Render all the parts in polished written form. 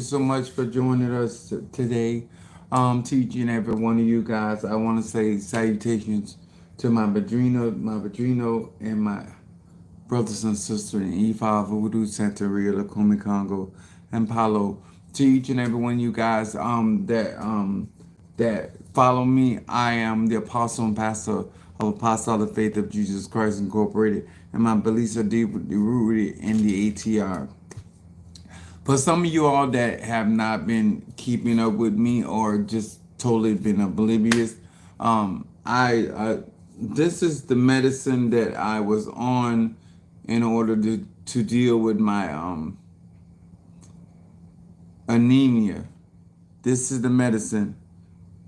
so much for joining us today. Teaching every one of you guys. I want to say salutations to my Padrino, and my brothers and sisters in E5, Voodoo, Santeria, Lacome, Congo, and Palo. To each and every one of you guys that follow me, I am the apostle and pastor of Apostle of the Faith of Jesus Christ Incorporated, and my beliefs are deeply rooted in the ATR. For some of you all that have not been keeping up with me or just totally been oblivious, I this is the medicine that I was on in order to deal with my anemia. This is the medicine,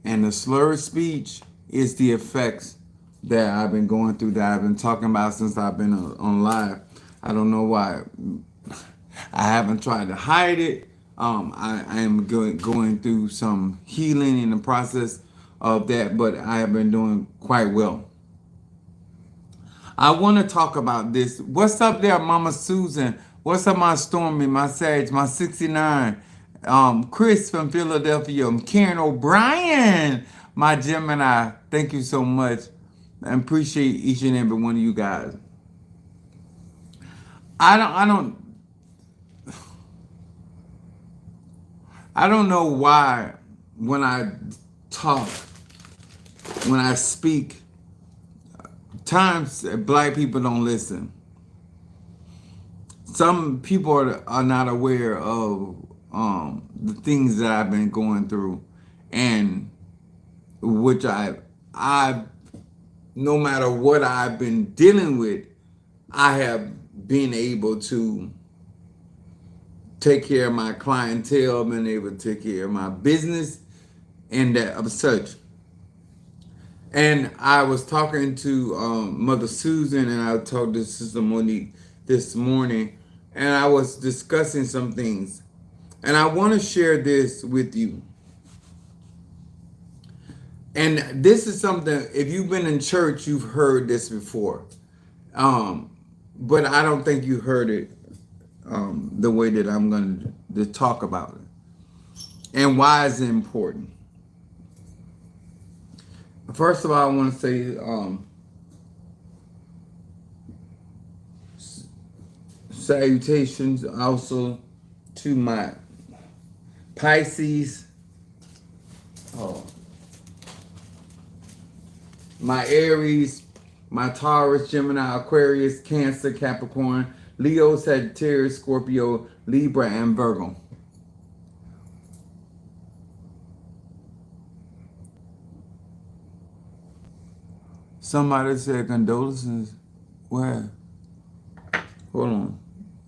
and the slurred speech is the effects that I've been going through, that I've been talking about since I've been on live. I don't know why. I haven't tried to hide it. I am going through some healing in the process of that, but I have been doing quite well. I want to talk about this. What's up there, Mama Susan? What's up, my Stormy, my Sage, my 69? Chris from Philadelphia, Karen O'Brien, my Gemini. Thank you so much. I appreciate each and every one of you guys. I don't know why when I talk, when I speak, times black people don't listen. Some people are not aware of the things that I've been going through, and which I no matter what I've been dealing with, I have been able to take care of my clientele, been able to take care of my business, and that of such. And I was talking to Mother Susan, and I talked to Sister Monique this morning, and I was discussing some things. And I want to share this with you. And this is something, if you've been in church, you've heard this before. But I don't think you heard it the way that I'm going to talk about it. And why is it important? First of all, I want to say salutations also to my Pisces, my Aries, my Taurus, Gemini, Aquarius, Cancer, Capricorn, Leo, Sagittarius, Scorpio, Libra, and Virgo. Somebody said condolences. Where? Hold on.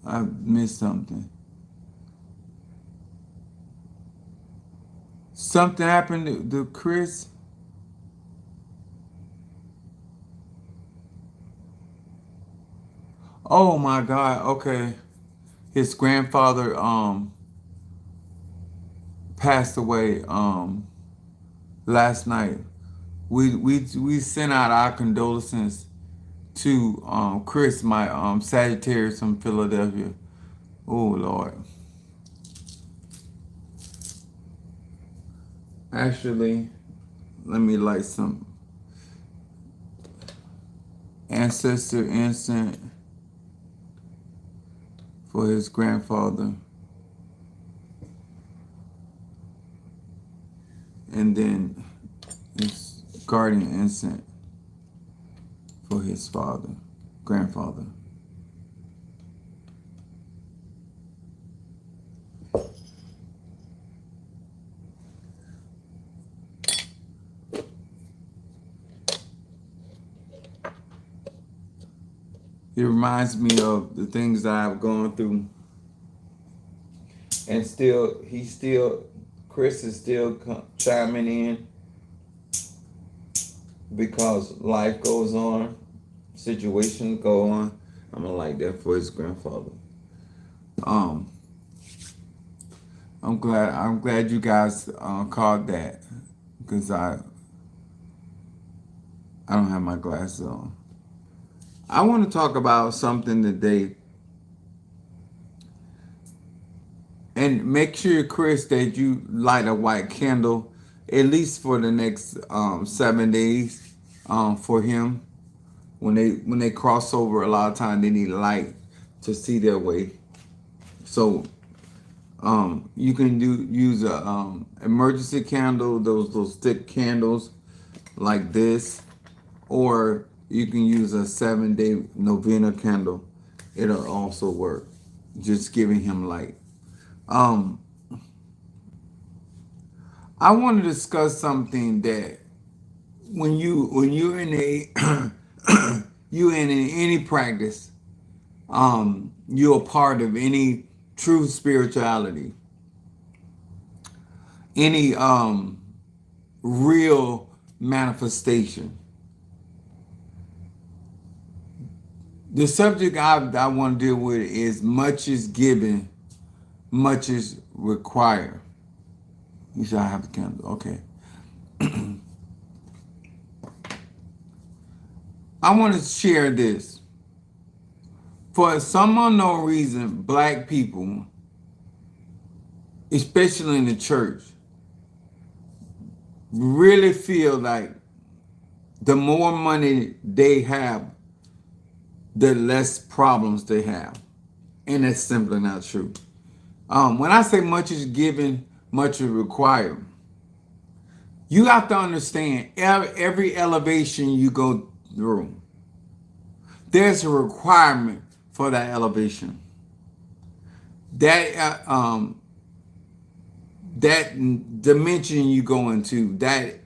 I missed something. Something happened to Chris? Oh my God. Okay. His grandfather passed away last night. We sent out our condolences to Chris, my Sagittarius from Philadelphia. Oh Lord. Actually, let me light some ancestor incense for his grandfather. And then his guardian incense for his grandfather. It reminds me of the things that I've gone through. And Chris is still chiming in because life goes on, situations go on. I'm gonna like that for his grandfather. I'm glad you guys called that, because I don't have my glasses on. I want to talk about something today And make sure, Chris, that you light a white candle at least for the next 7 days for him. When they cross over, a lot of time they need light to see their way. So you can use a emergency candle, those thick candles like this, or you can use a 7-day novena candle. It'll also work. Just giving him light. Um, I want to discuss something that when you're in a you in any practice, you're a part of any true spirituality, any real manifestation. The subject I want to deal with is much is given, much is required. You should have the candle. Okay. I want to share this. For some unknown reason, black people, especially in the church, really feel like the more money they have, the less problems they have. And that's simply not true. When I say much is given, much is required, you have to understand every elevation you go through, there's a requirement for that elevation. That that dimension you go into, that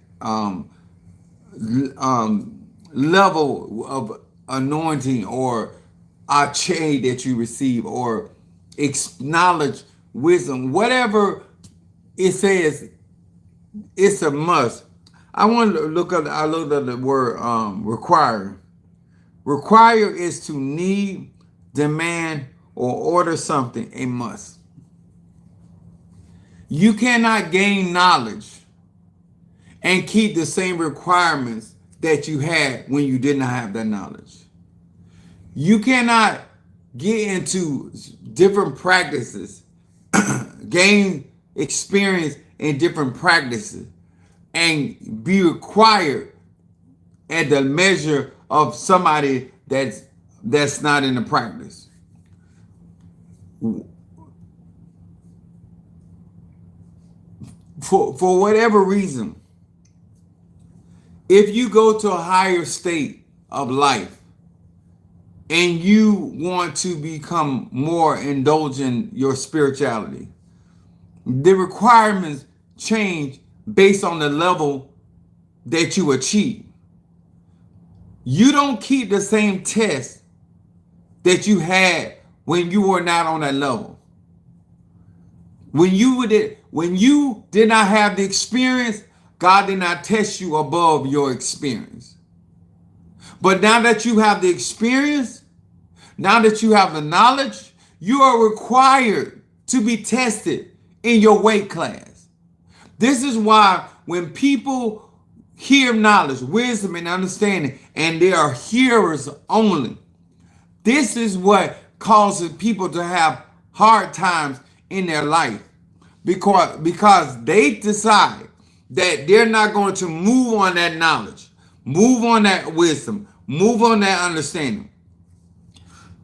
level of anointing or ache that you receive, or knowledge, wisdom, whatever it says, it's a must. I want to I looked at the word require. Require is to need, demand, or order something, a must. You cannot gain knowledge and keep the same requirements that you had when you did not have that knowledge. You cannot get into different practices, gain experience in different practices, and be required at the measure of somebody that's not in the practice. For whatever reason, if you go to a higher state of life and you want to become more indulgent in your spirituality, the requirements change based on the level that you achieve. You don't keep the same test that you had when you were not on that level. When you did not have the experience, God did not test you above your experience. But now that you have the experience, now that you have the knowledge, you are required to be tested in your weight class. This is why when people hear knowledge, wisdom, and understanding, and they are hearers only, this is what causes people to have hard times in their life, because they decide that they're not going to move on that knowledge, move on that wisdom, move on that understanding.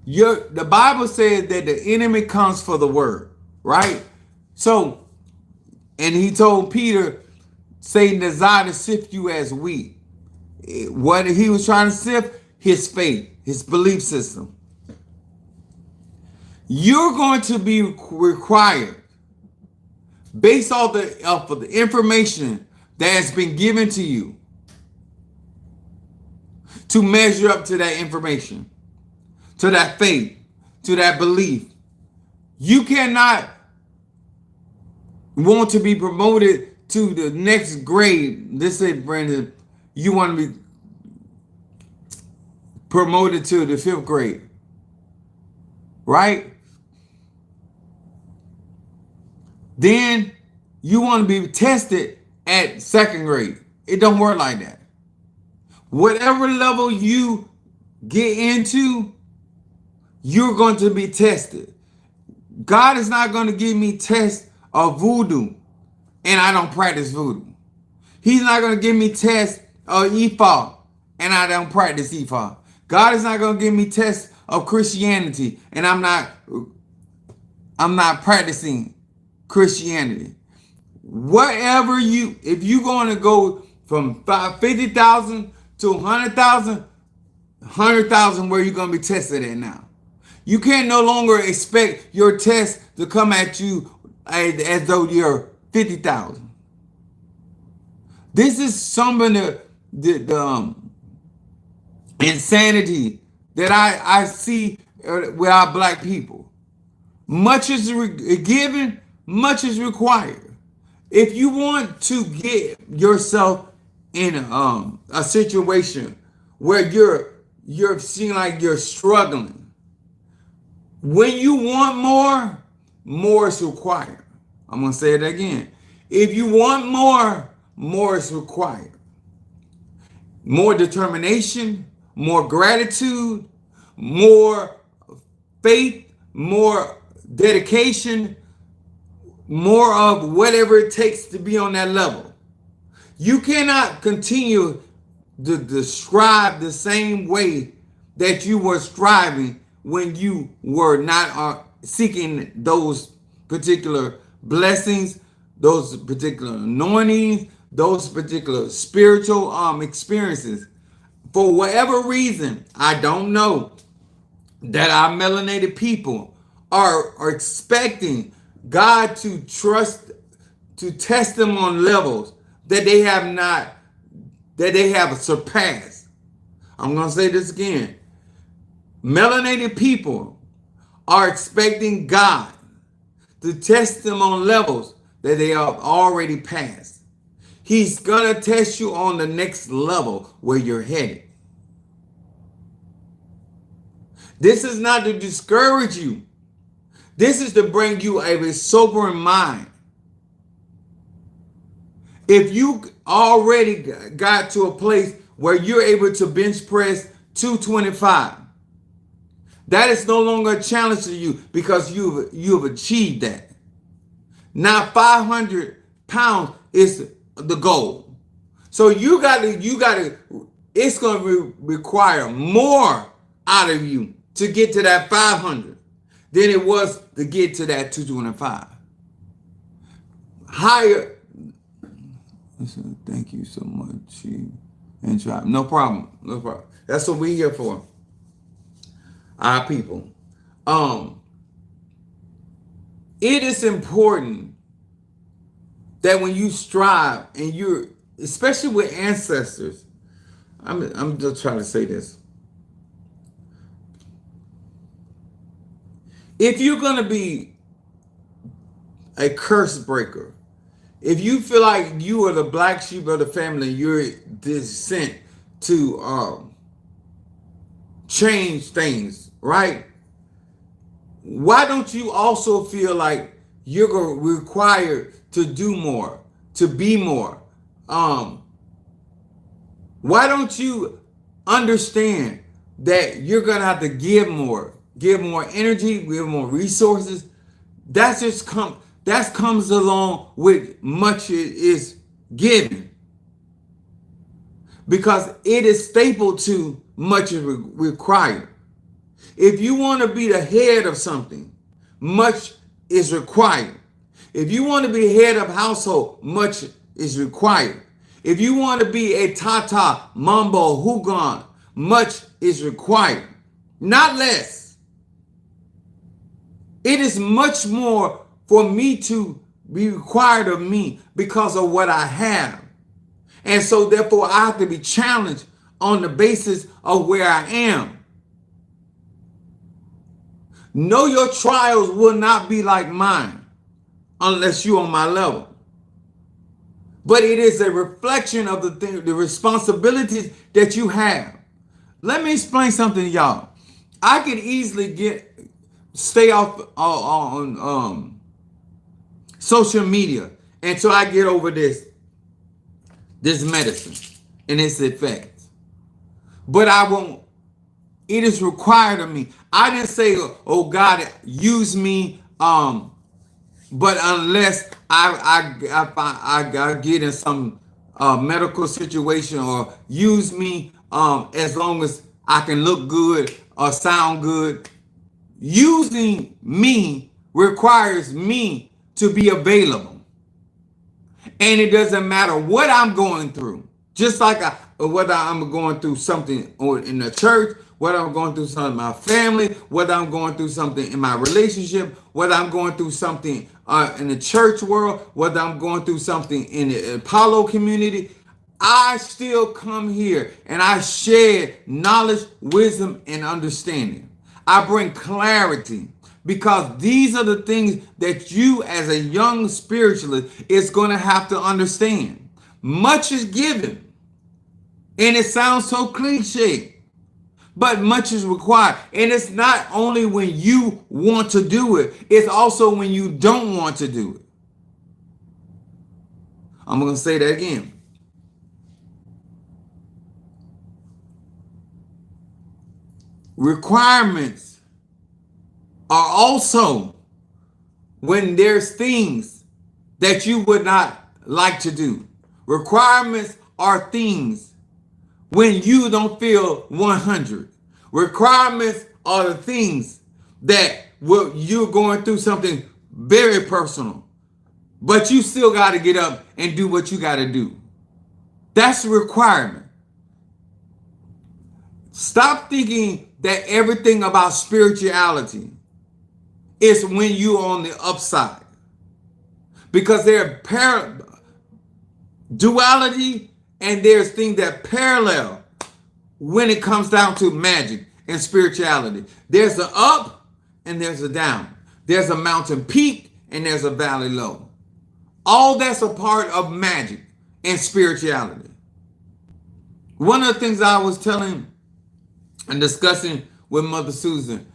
The Bible says that the enemy comes for the word, right? So, and he told Peter, Satan desired to sift you as wheat. What he was trying to sift? His faith, his belief system. You're going to be required, based off of the information that has been given to you, to measure up to that information, to that faith, to that belief. You cannot want to be promoted to the next grade. Let's say, Brandon, you want to be promoted to the 5th grade, right? Then you want to be tested at 2nd grade. It don't work like that. Whatever level you get into, you're going to be tested. God is not going to give me tests of voodoo and I don't practice voodoo. He's not going to give me tests of Ifa and I don't practice Ifa. God is not going to give me tests of Christianity and I'm not practicing Christianity. Whatever if you're going to go from 50,000 to 100,000, 100,000 where you're going to be tested at now. You can't no longer expect your test to come at you as though you're 50,000. This is some of the insanity that I see with our black people. Much is given, much is required. If you want to get yourself in a situation where you're seeing like you're struggling, when you want more is required. I'm going to say it again. If you want more is required. More determination, more gratitude, more faith, more dedication, more of whatever it takes to be on that level. You cannot continue to strive the same way that you were striving when you were not seeking those particular blessings, those particular anointings, those particular spiritual experiences. For whatever reason, I don't know, that our melanated people are expecting God to test them on levels that they have surpassed. I'm going to say this again. Melanated people are expecting God to test them on levels that they have already passed. He's going to test you on the next level where you're headed. This is not to discourage you. This is to bring you a sobering mind. If you already got to a place where you're able to bench press 225, that is no longer a challenge to you because you've achieved that. Now 500 pounds is the goal. So you got to, it's going to require more out of you to get to that 500 than it was to get to that 225. Higher. Thank you so much. No problem. No problem. That's what we're here for. Our people. It is important that when you strive and you're, especially with ancestors, I'm just trying to say this. If you're going to be a curse breaker, if you feel like you are the black sheep of the family, you're sent to change things, right? Why don't you also feel like you're required to do more, to be more? Why don't you understand that you're going to have to give more energy, give more resources? That comes along with much is given, because it is staple to much is required. If you want to be the head of something, much is required. If you want to be head of household, much is required. If you want to be a Tata, Mambo, Hugon, much is required. Not less. It is much more for me to be required of me because of what I have. And so therefore I have to be challenged on the basis of where I am. Know your trials will not be like mine unless you're on my level. But it is a reflection of the responsibilities that you have. Let me explain something to y'all. I could easily stay off on social media until I get over this medicine and its effects. But I won't. It is required of me. I didn't say, oh God, use me But unless I get in some medical situation or use me, as long as I can look good or sound good, using me requires me to be available. And it doesn't matter what I'm going through. Just like whether I'm going through something in the church, whether I'm going through something in my family, whether I'm going through something in my relationship, whether I'm going through something in the church world, whether I'm going through something in the Apollo community, I still come here and I share knowledge, wisdom, and understanding. I bring clarity, because these are the things that you as a young spiritualist is going to have to understand. Much is given, and it sounds so cliche, but much is required. And it's not only when you want to do it, it's also when you don't want to do it. I'm going to say that again. Requirements are also when there's things that you would not like to do. Requirements are things when you don't feel 100. Requirements are the things that you're going through something very personal, but you still got to get up and do what you got to do. That's a requirement. Stop thinking that everything about spirituality is when you're on the upside, because there are duality and there's things that parallel when it comes down to magic and spirituality. There's an up and there's a down. There's a mountain peak and there's a valley low. All that's a part of magic and spirituality. One of the things I was telling and discussing with Mother Susan,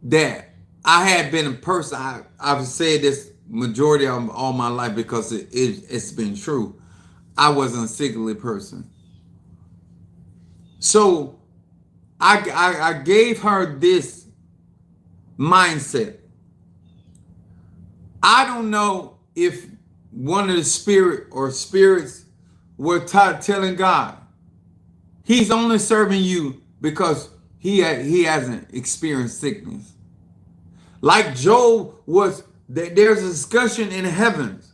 that I had been a person, I've said this majority of all my life because it's been true. I wasn't a sickly person. So I gave her this mindset. I don't know if one of the spirits were telling God, he's only serving you because he hasn't experienced sickness. Like Job was, there's a discussion in the heavens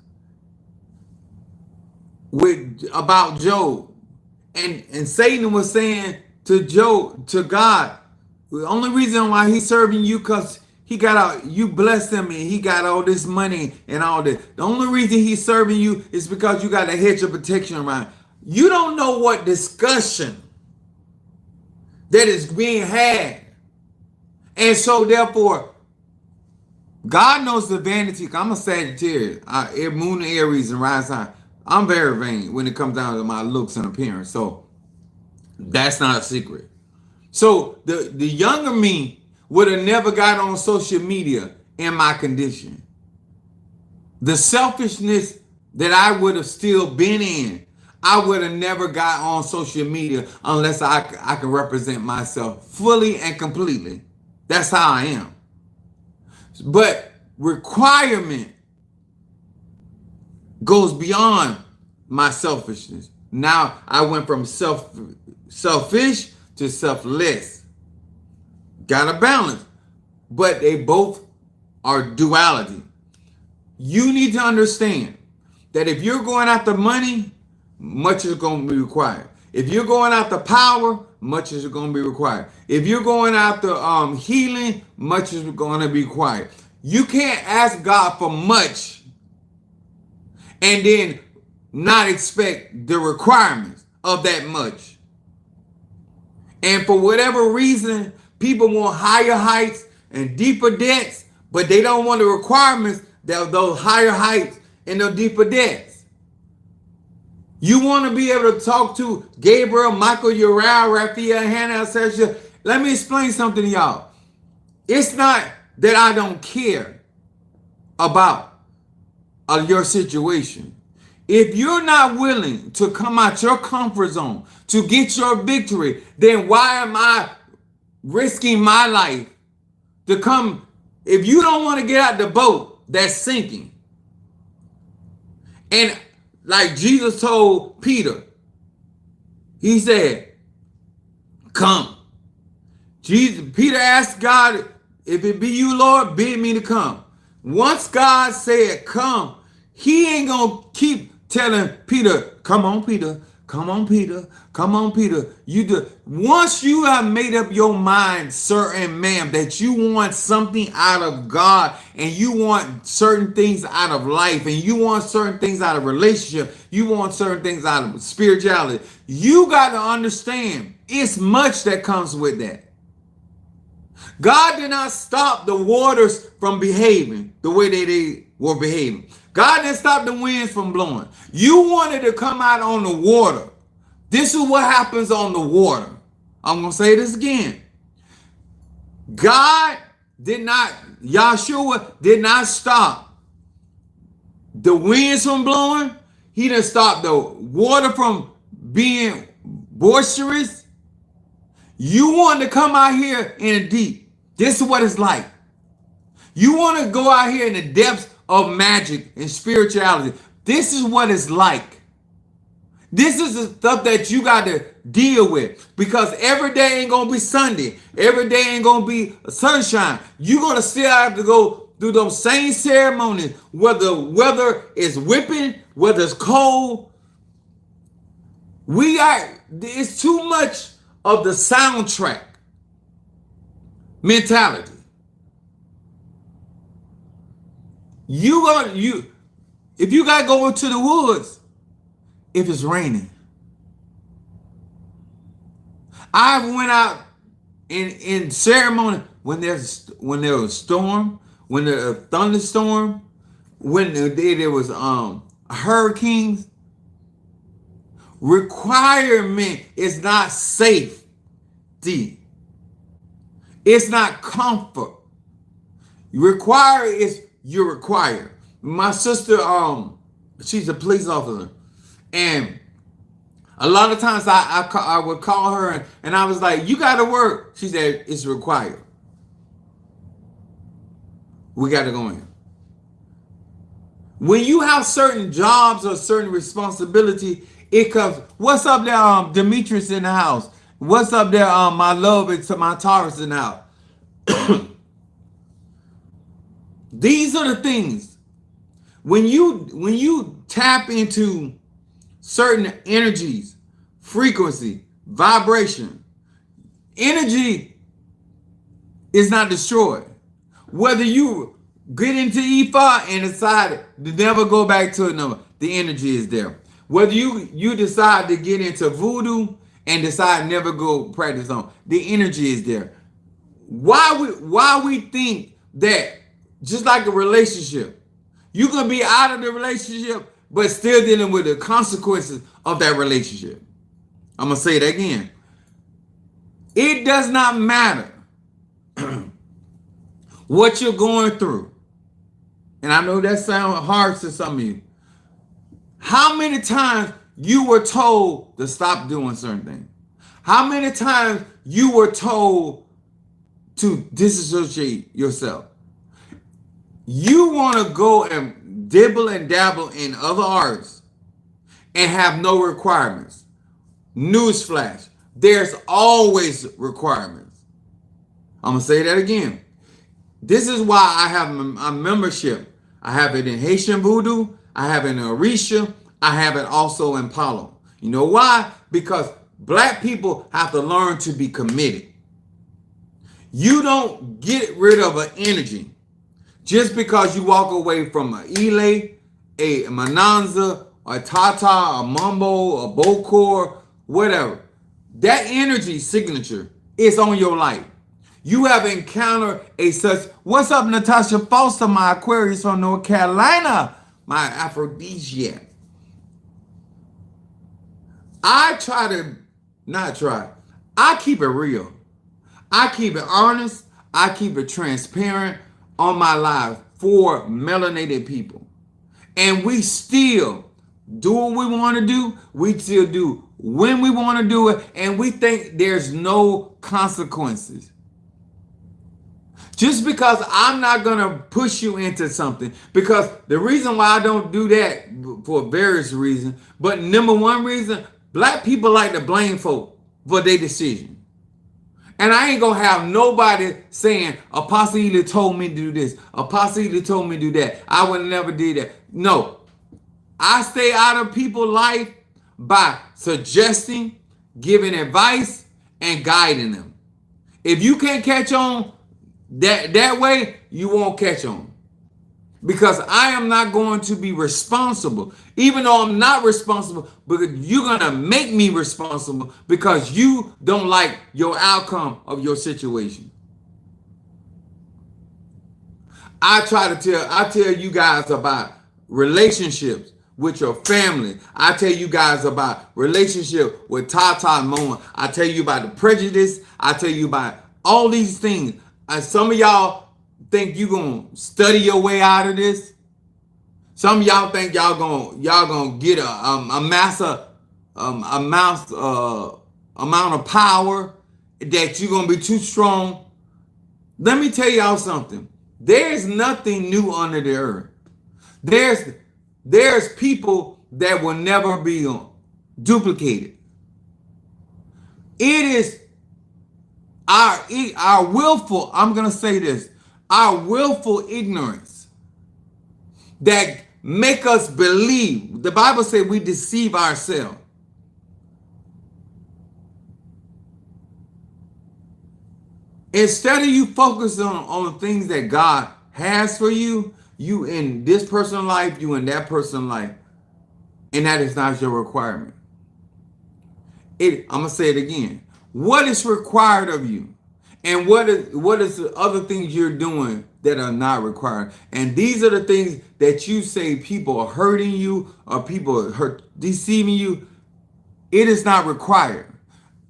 about Job. And Satan was saying to God, the only reason why he's serving you because you blessed him and he got all this money and all this. The only reason he's serving you is because you got a hedge of protection around. You don't know what discussion that is being had. And so therefore, God knows the vanity. I'm a Sagittarius, Moon and Aries and rising sign. I'm very vain when it comes down to my looks and appearance. So that's not a secret. So the younger me would have never got on social media in my condition. The selfishness that I would have still been in, I would have never got on social media unless I can represent myself fully and completely. That's how I am. But requirement goes beyond my selfishness. Now I went from selfish to selfless. Got a balance. But they both are duality. You need to understand that if you're going after money, much is going to be required. If you're going after power, much is going to be required. If you're going after healing, much is going to be required. You can't ask God for much and then not expect the requirements of that much. And for whatever reason, people want higher heights and deeper depths, but they don't want the requirements that those higher heights and those deeper depths. You want to be able to talk to Gabriel, Michael, Uriel, Raphael, Hannah, etc. Let me explain something to y'all. It's not that I don't care about your situation. If you're not willing to come out your comfort zone to get your victory, then why am I risking my life to come If you don't want to get out the boat that's sinking, and like Jesus told Peter, he said, come. Peter asked God, if it be you, Lord, bid me to come. Once God said, come, he ain't going to keep telling Peter, come on, Peter, come on, Peter, come on, Peter. You do. Once you have made up your mind, sir and ma'am, that you want something out of God, and you want certain things out of life, and you want certain things out of relationship, you want certain things out of spirituality, you got to understand it's much that comes with that. God did not stop the waters from behaving the way they were behaving. God didn't stop the winds from blowing. You wanted to come out on the water. This is what happens on the water. I'm going to say this again. God did not, Yahshua did not stop the winds from blowing. He didn't stop the water from being boisterous. You want to come out here in the deep. This is what it's like. You want to go out here in the depths of magic and spirituality. This is what it's like. This is the stuff that you got to deal with, because every day ain't going to be Sunday. Every day ain't going to be sunshine. You're going to still have to go through those same ceremonies, whether the weather is whipping, whether it's cold. It's too much of the soundtrack mentality. If you gotta go into the woods, if it's raining. I went out in ceremony when there was a storm, when there was a thunderstorm, when there was hurricanes. Requirement is not safety. It's not comfort. You're required. My sister, she's a police officer, and a lot of times I would call her and I was like, "You got to work." She said, "It's required. We got to go in." When you have certain jobs or certain responsibility, it comes. What's up there, Demetrius in the house? What's up there, my love? It's my Taurus in the house. These are the things. When you tap into certain energies, frequency, vibration, energy is not destroyed. Whether you get into Ifa and decide to never go back to it, no, the energy is there. Whether you decide to get into voodoo and decide never go practice on, the energy is there. Why we think that, just like a relationship, you can be out of the relationship but still dealing with the consequences of that relationship. I'm gonna say it again. It does not matter what you're going through. And I know that sounds hard to some of you. How many times you were told to stop doing certain things? How many times you were told to disassociate yourself? You want to go and dibble and dabble in other arts and have no requirements. Newsflash, there's always requirements. I'm going to say that again. This is why I have a membership. I have it in Haitian Voodoo. I have it in Orisha. I have it also in Palo. You know why? Because black people have to learn to be committed. You don't get rid of an energy just because you walk away from a Ile, a Mananza, a Tata, a Mumbo, a Bokor, whatever. That energy signature is on your life. You have encountered what's up, Natasha Foster, my Aquarius from North Carolina, my aphrodisiac. I keep it real. I keep it honest. I keep it transparent on my life for melanated people. And we still do what we want to do. We still do when we want to do it. And we think there's no consequences. Just because I'm not going to push you into something, because the reason why I don't do that for various reasons, but number one reason, black people like to blame folk for their decision. And I ain't going to have nobody saying, Apostle Ely told me to do this. Apostle Ely told me to do that. I would never do that. No, I stay out of people's life by suggesting, giving advice, and guiding them. If you can't catch on that way, you won't catch on. Because I am not going to be responsible, even though I'm not responsible, but you're going to make me responsible because you don't like your outcome of your situation. I tell you guys about relationships with your family. I tell you guys about relationship with Tata and Mona. I tell you about the prejudice. I tell you about all these things. Some of y'all think you gonna study your way out of this. Some of y'all think y'all gonna get a massive amount of power, that you're gonna be too strong. Let me tell y'all something. There's nothing new under the earth. There's people that will never be duplicated. It is our willful, I'm going to say this, our willful ignorance that make us believe. The Bible says we deceive ourselves. Instead of you focusing on the things that God has for you, you in this person's life, you in that person's life, and that is not your requirement. I'm going to say it again. What is required of you? And what is the other things you're doing that are not required? And these are the things that you say people are hurting you or people are deceiving you. It is not required.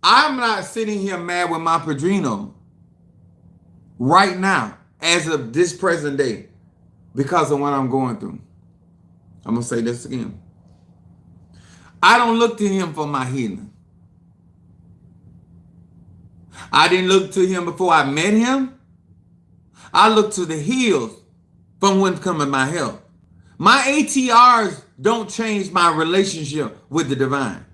I'm not sitting here mad with my padrino right now as of this present day because of what I'm going through. I'm going to say this again. I don't look to him for my healing. I didn't look to him before I met him. I look to the hills from whence cometh my help. My ATRs don't change my relationship with the divine.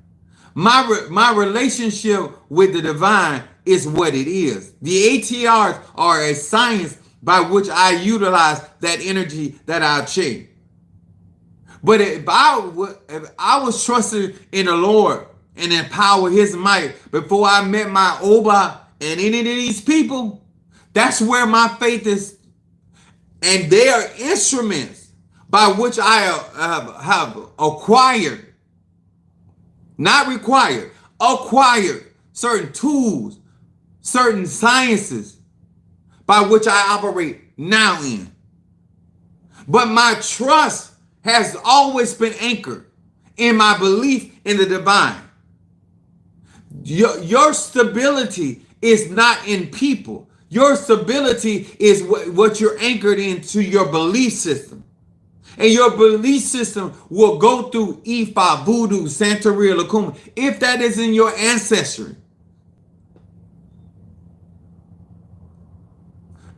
My relationship with the divine is what it is. The ATRs are a science by which I utilize that energy that I chase. But if I was trusting in the Lord and empower his might before I met my Oba and any of these people, that's where my faith is. And they are instruments by which I have acquired, not required, acquired certain tools, certain sciences by which I operate now in. But my trust has always been anchored in my belief in the divine. Your stability is not in people. Your stability is what you're anchored into, your belief system. And your belief system will go through Ifa, Voodoo, Santeria, Lakuma, if that is in your ancestry.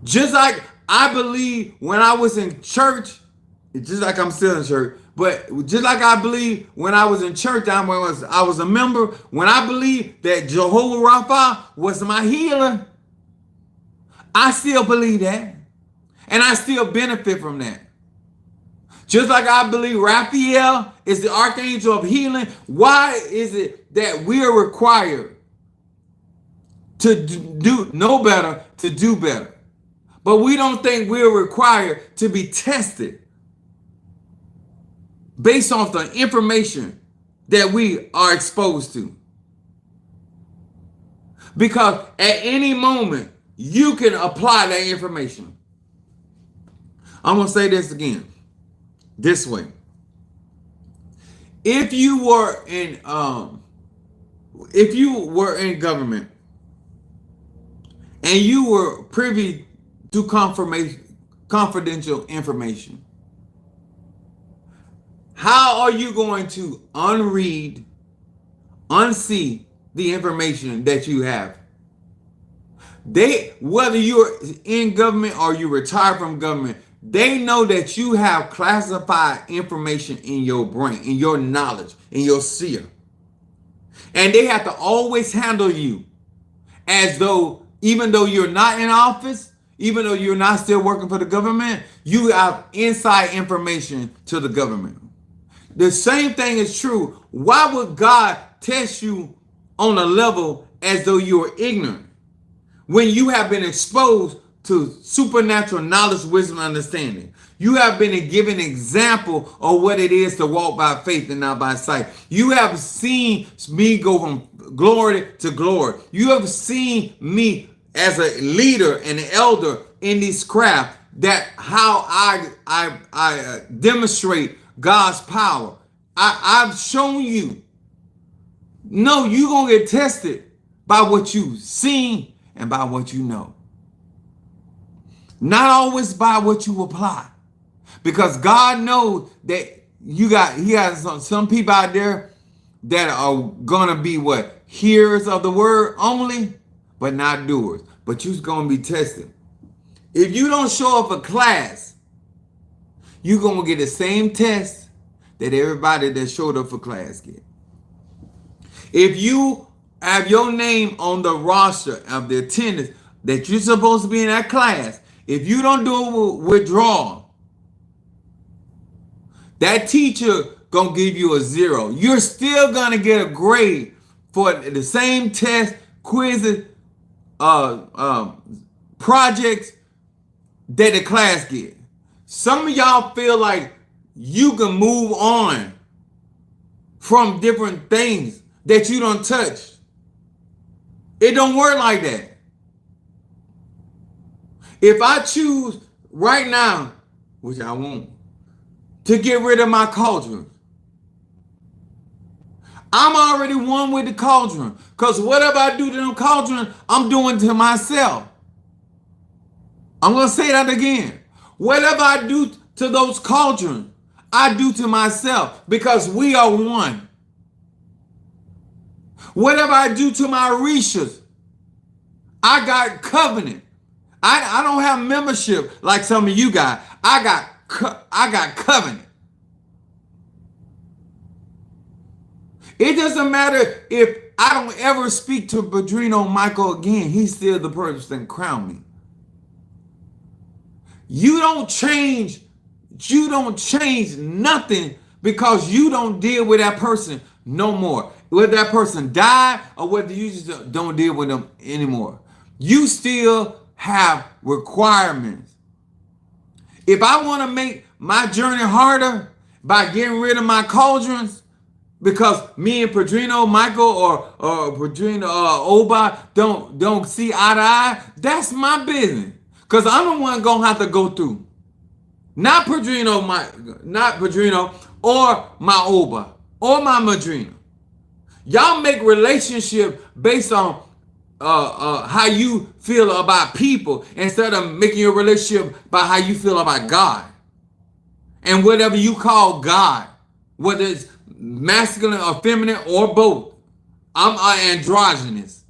Just like I believe when I was in church, just like I'm still in church, but just like I believe when I was in church, I was a member, when I believed that Jehovah Rapha was my healer, I still believe that. And I still benefit from that. Just like I believe Raphael is the archangel of healing, why is it that we are required to know better, to do better? But we don't think we're required to be tested based off the information that we are exposed to. Because at any moment, you can apply that information. I'm going to say this again, this way. If you were in government and you were privy to confidential information, how are you going to unsee the information that you have? They, whether you're in government or you retire from government, they know that you have classified information in your brain, in your knowledge, in your seer. And they have to always handle you as though, even though you're not in office, even though you're not still working for the government, you have inside information to the government. The same thing is true. Why would God test you on a level as though you are ignorant when you have been exposed to supernatural knowledge, wisdom, and understanding? You have been given an example of what it is to walk by faith and not by sight. You have seen me go from glory to glory. You have seen me as a leader and an elder in this craft, that how I demonstrate God's power. I've shown you. No, you're going to get tested by what you've seen and by what you know. Not always by what you apply. Because God knows that he has some people out there that are going to be what? Hearers of the word only, but not doers. But you're going to be tested. If you don't show up for class, you're going to get the same test that everybody that showed up for class get. If you have your name on the roster of the attendance that you're supposed to be in that class, if you don't do a withdrawal, that teacher gonna give you a 0. You're still gonna get a grade for the same test, quizzes, projects that the class get. Some of y'all feel like you can move on from different things that you don't touch. It don't work like that. If I choose right now, which I won't, to get rid of my cauldron, I'm already one with the cauldron. Because whatever I do to them cauldron, I'm doing to myself. I'm going to say that again. Whatever I do to those cauldrons, I do to myself, because we are one. Whatever I do to my Orishas, I got covenant. I don't have membership like some of you got. I got covenant. It doesn't matter if I don't ever speak to Padrino Michael again. He's still the person that crowned me. You don't change nothing because you don't deal with that person no more. Whether that person died or whether you just don't deal with them anymore. You still have requirements. If I want to make my journey harder by getting rid of my cauldrons, because me and Padrino Michael or Padrino Oba don't see eye to eye, that's my business. Because I'm the one gonna have to go through. Not Padrino or my Oba or my Madrina. Y'all make relationship based on how you feel about people instead of making your relationship by how you feel about God. And whatever you call God, whether it's masculine or feminine or both. I'm androgynous.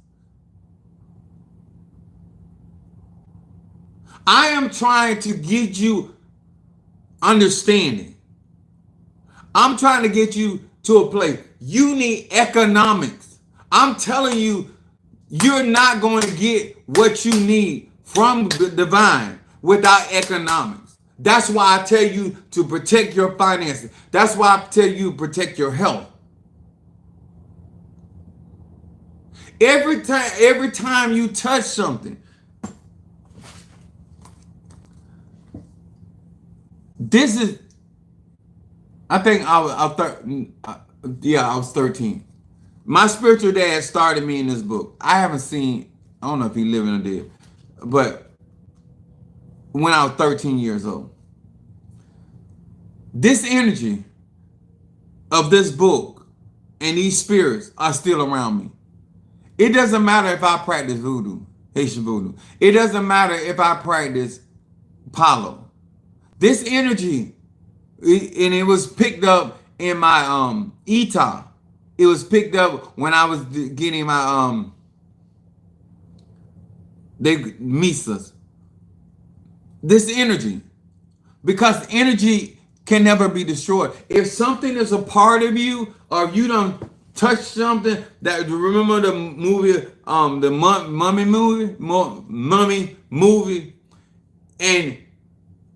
I am trying to get you understanding. I'm trying to get you to a place. You need economics. I'm telling you, you're not going to get what you need from the divine without economics. That's why I tell you to protect your finances. That's why I tell you to protect your health. Every time you touch something, this is, I think I was 13. My spiritual dad started me in this book. I don't know if he living or dead, but when I was 13 years old. This energy of this book and these spirits are still around me. It doesn't matter if I practice voodoo, Haitian voodoo. It doesn't matter if I practice Palo. This energy, and it was picked up in my ETA. It was picked up when I was getting my They meets us. This energy. Because energy can never be destroyed. If something is a part of you, or if you don't touch something, that remember the movie, the mummy movie, and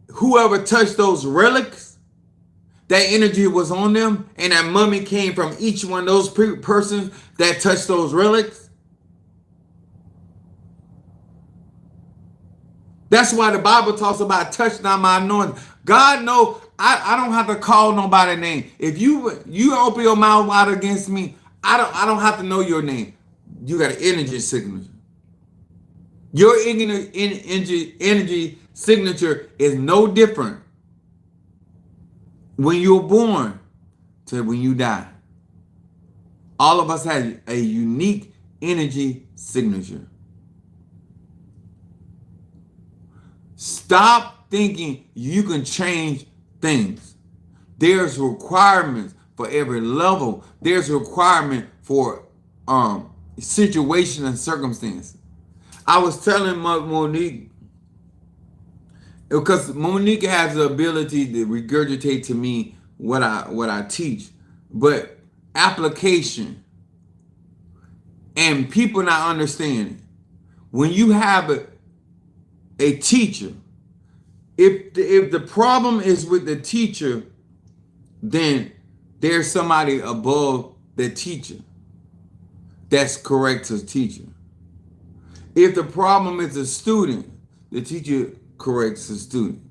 whoever touched those relics, that energy was on them, and that mummy came from each one of those persons that touched those relics. That's why the Bible talks about touch not my anointing. God know I don't have to call nobody's name. If you open your mouth wide against me, I don't have to know your name. You got an energy signature. Your energy signature is no different when you're born to when you die. All of us have a unique energy signature. Stop thinking you can change things. There's requirements for every level. There's a requirement for situation and circumstance. I was telling Monique, because Monique has the ability to regurgitate to me what I teach, but application and people not understanding. When you have a teacher, if the problem is with the teacher, then there's somebody above the teacher that's correct as teacher. If the problem is a student, the teacher corrects the student.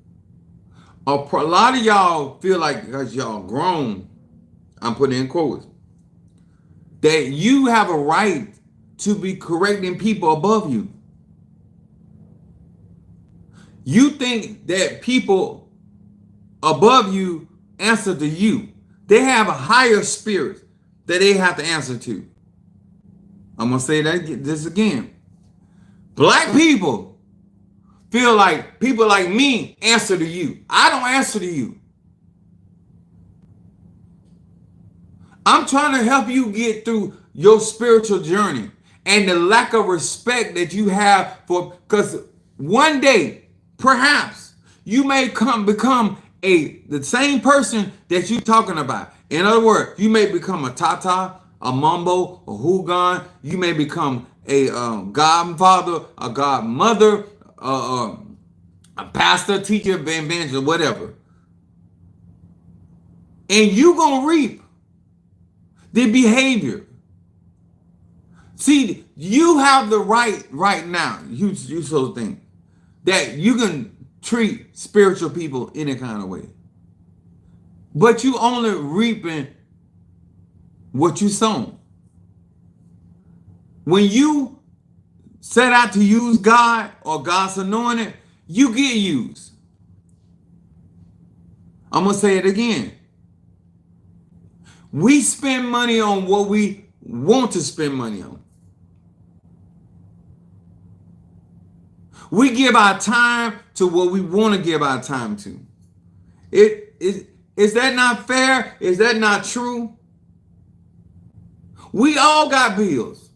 A lot of y'all feel like, because y'all grown, I'm putting in quotes, that you have a right to be correcting people above you. You think that people above you answer to you. They have a higher spirit that they have to answer to. I'm going to say this again. Black people feel like people like me answer to you. I don't answer to you. I'm trying to help you get through your spiritual journey and the lack of respect that you have for, because one day, perhaps, you may become the same person that you're talking about. In other words, you may become a Tata, a Mumbo, a Hugon. You may become a godfather, a godmother, a pastor, teacher, evangelist, whatever. And you gonna reap the behavior. See, you have the right now, you so think, that you can treat spiritual people any kind of way. But you only reaping what you sown. When you set out to use God or God's anointed, you get used. I'm going to say it again. We spend money on what we want to spend money on. We give our time to what we want to give our time to. Is that not fair? Is that not true? We all got bills.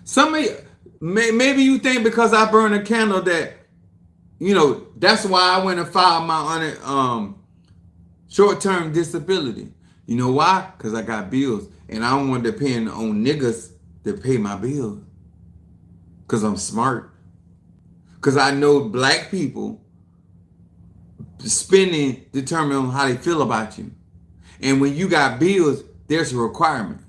Some of you, maybe you think because I burn a candle that, that's why I went and filed my short-term disability. You know why? Because I got bills. And I don't want to depend on niggas to pay my bills. Because I'm smart. Because I know black people spending determine on how they feel about you. And when you got bills, there's a requirement.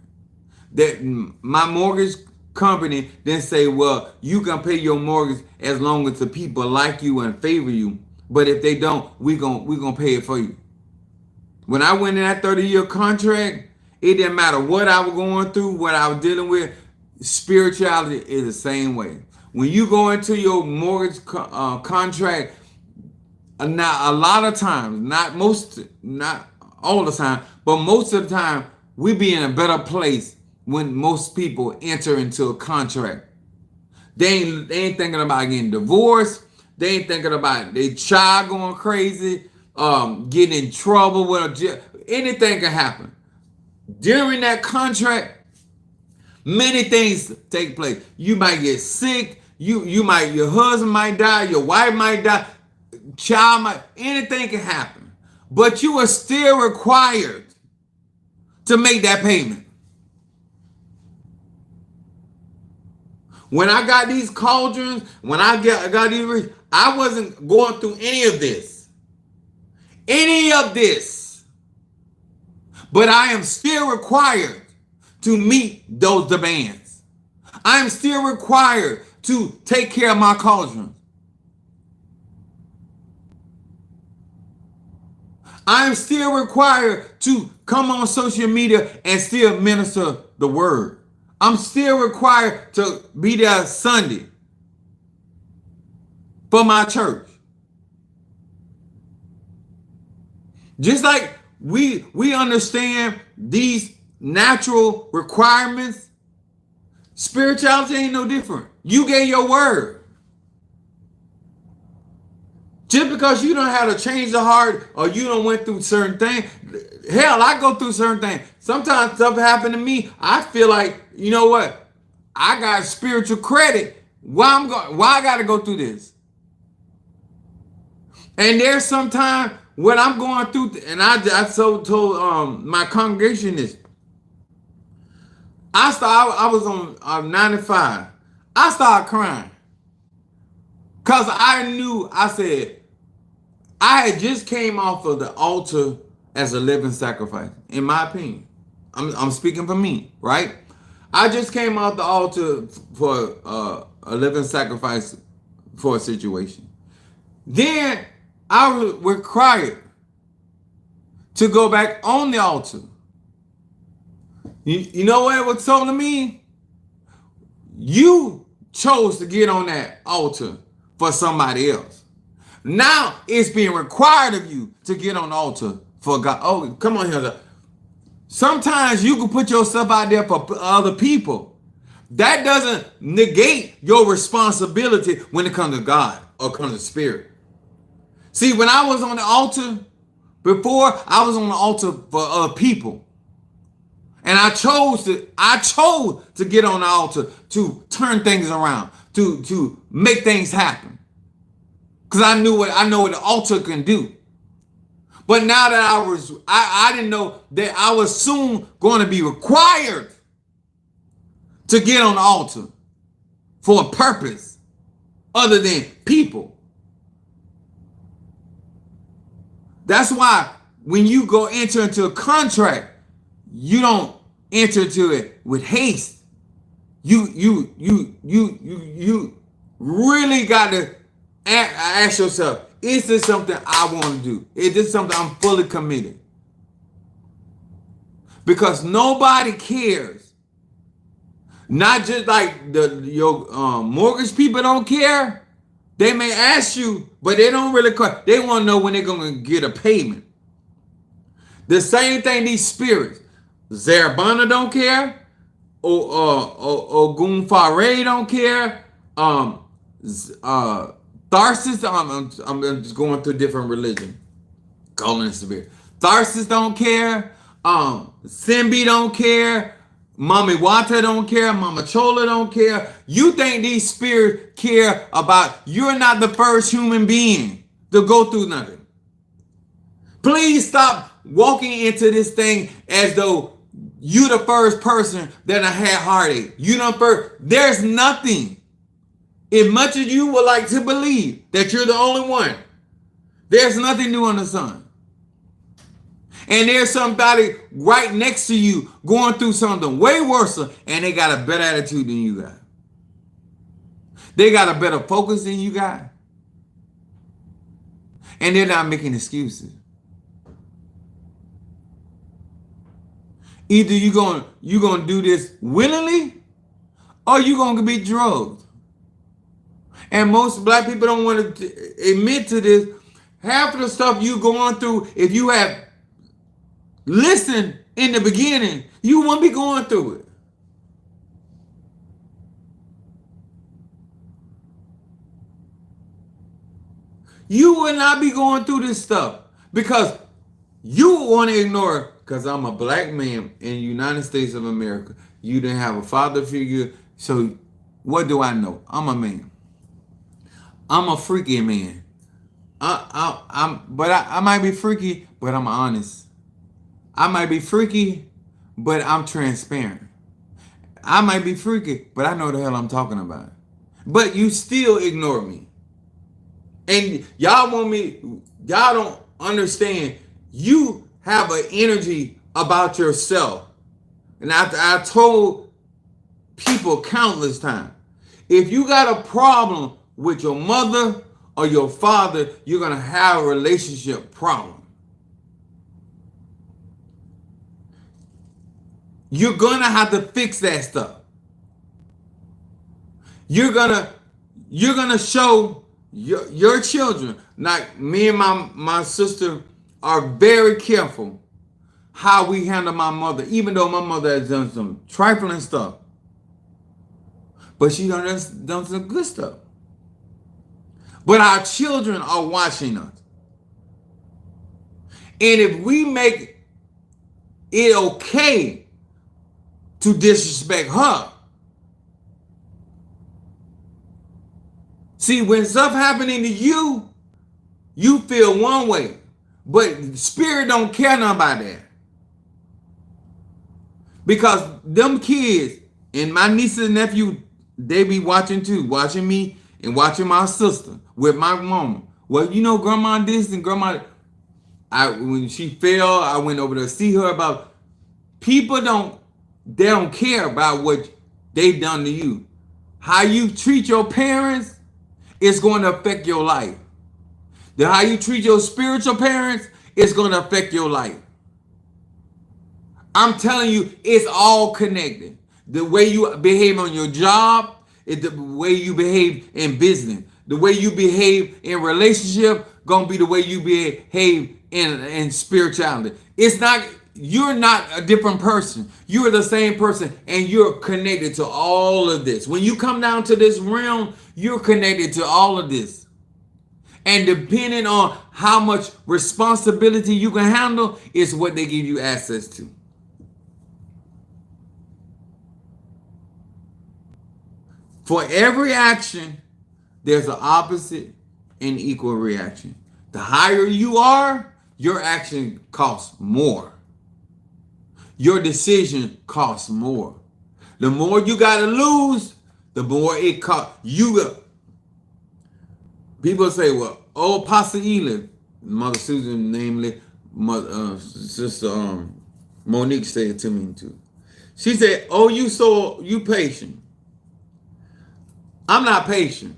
That my mortgage company then say, well, you can pay your mortgage as long as the people like you and favor you. But if they don't, we gonna pay it for you. When I went in that 30-year contract, it didn't matter what I was going through, what I was dealing with. Spirituality is the same way. When you go into your mortgage contract, now a lot of times, not all the time, but most of the time, we be in a better place when most people enter into a contract. They ain't thinking about getting divorced. They ain't thinking about their child going crazy, getting in trouble with anything can happen. During that contract, Many things take place. You might get sick. Your husband might die. Your wife might die. Child might, anything can happen. But you are still required to make that payment. When I got these cauldrons, when I got these, I wasn't going through any of this. Any of this. But I am still required to meet those demands. I am still required to take care of my cauldrons. I am still required to come on social media and still minister the word. I'm still required to be there Sunday for my church. Just like we understand these natural requirements, spirituality ain't no different. You gave your word. Just because you don't have to change the heart or you don't went through certain things. Hell, I go through certain things. Sometimes stuff happen to me. I feel like, you know what? I got spiritual credit. Why I got to go through this? And there's sometimes when I'm going through, and I told my congregation this. I was on 95. I started crying. Because I knew, I said, I had just came off of the altar as a living sacrifice, in my opinion. I'm speaking for me, right? I just came off the altar for a living sacrifice for a situation. Then I was required to go back on the altar. You know what it was told to me? You chose to get on that altar for somebody else. Now it's being required of you to get on the altar for God. Oh, come on here. Sometimes you can put yourself out there for other people. That doesn't negate your responsibility when it comes to God or comes to spirit. See, when I was on the altar, before I was on the altar for other people. And I chose to get on the altar to turn things around, to make things happen. Because I know what the altar can do. But now that I didn't know that I was soon going to be required to get on the altar for a purpose other than people. That's why when you go enter into a contract, you don't enter into it with haste. You really got to ask yourself, is this something I want to do? Is this something I'm fully committed? Because nobody cares. Not just like your mortgage people don't care. They may ask you, but they don't really care. They want to know when they're going to get a payment. The same thing, these spirits. Zarabana don't care. Ogun Faray don't care. Tharsis, I'm just going through different religion. Calling it spirit. Tharsis don't care. Simbi don't care. Mami Wata don't care. Mama Chola don't care. You think these spirits care about, you're not the first human being to go through nothing. Please stop walking into this thing as though you the first person that had heartache. You the first. There's nothing. As much as you would like to believe that you're the only one, there's nothing new under the sun. And there's somebody right next to you going through something way worse, and they got a better attitude than you got. They got a better focus than you got. And they're not making excuses. Either you're gonna do this willingly, or you're gonna be drugged. And most black people don't want to admit to this. Half of the stuff you going through, if you have listened in the beginning, you won't be going through it. You will not be going through this stuff because you want to ignore it. Because I'm a black man in the United States of America. You didn't have a father figure. So what do I know? I'm a man. I'm a freaky man. I might be freaky, but I'm honest. I might be freaky, but I'm transparent. I might be freaky, but I know the hell I'm talking about. But you still ignore me. And y'all don't understand. You have an energy about yourself. And I told people countless times, if you got a problem with your mother or your father, you're going to have a relationship problem. You're going to have to fix that stuff. You're going to show your children, like me and my sister are very careful how we handle my mother, even though my mother has done some trifling stuff. But she done some good stuff. But our children are watching us. And if we make it okay to disrespect her, see, when stuff happening to you, you feel one way. But spirit don't care nothing about that. Because them kids and my nieces and nephew, they be watching too, watching me and watching my sister with my mama. Well, you know, grandma this and grandma. When she fell, I went over to see her about. People they don't care about what they done to you. How you treat your parents is going to affect your life. How you treat your spiritual parents is going to affect your life. I'm telling you, it's all connected. The way you behave on your job, the way you behave in business, the way you behave in relationship, gonna be the way you behave in spirituality. You're not a different person. You're the same person, and you're connected to all of this. When you come down to this realm, you're connected to all of this. And depending on how much responsibility you can handle is what they give you access to. For every action, there's an opposite and equal reaction. The higher you are, your action costs more. Your decision costs more. The more you got to lose, the more it costs. People say, well, oh, Pastor Ely, Mother Susan, namely, Sister Monique said it to me too. She said, oh, you patient. I'm not patient.